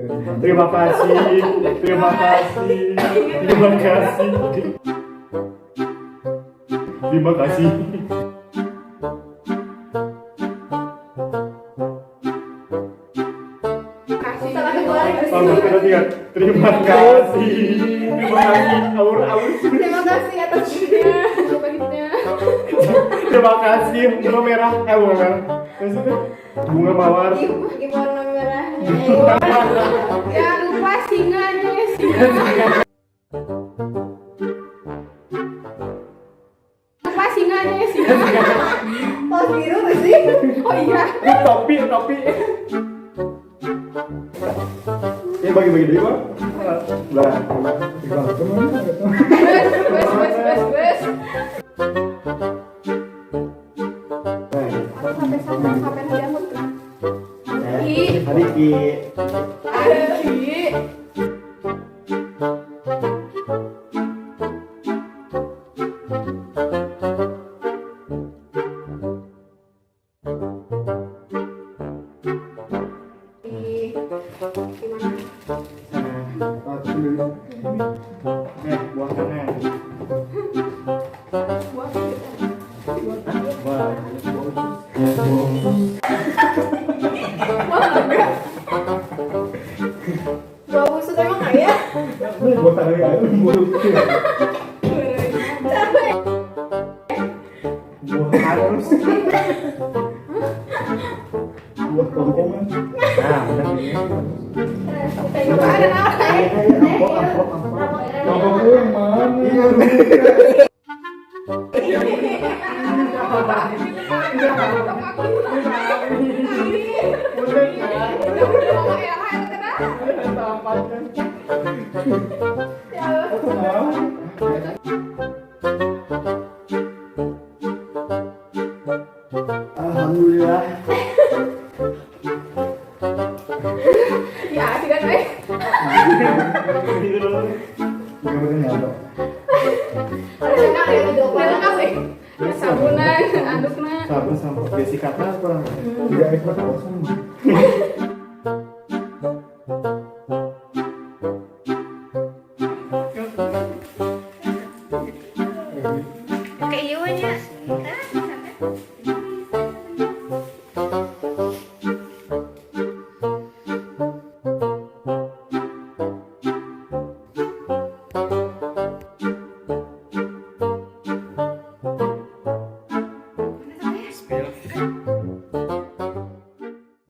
Terima kasih. Terima kasih. Terima kasih. Terima kasih. Terima kasih. Terima kasih. Aur. Terima kasih atas hidupnya. Terima kasih. Bunga merah. Bunga merah. Bunga mawar. Gimana merahnya? Jangan lupa singanya. Lupa singanya. Oh biru sih. Oh iya. Topi. Bagi-bagi dulu, Bang. Lah. Bes. Sampai hadiah mut. Adiki. Buah tangan. Buah busuk emang ya? Buah tangan ya, Capek. buah halus. Buah tongkongan. Nah, udah gini. Coba ada apa ya? Tongkong yang mana? Alhamdulillah. Ya, sih kan, sabunan, andukna. Sabun sampo basic kata apa? Tidak ekspor kosong.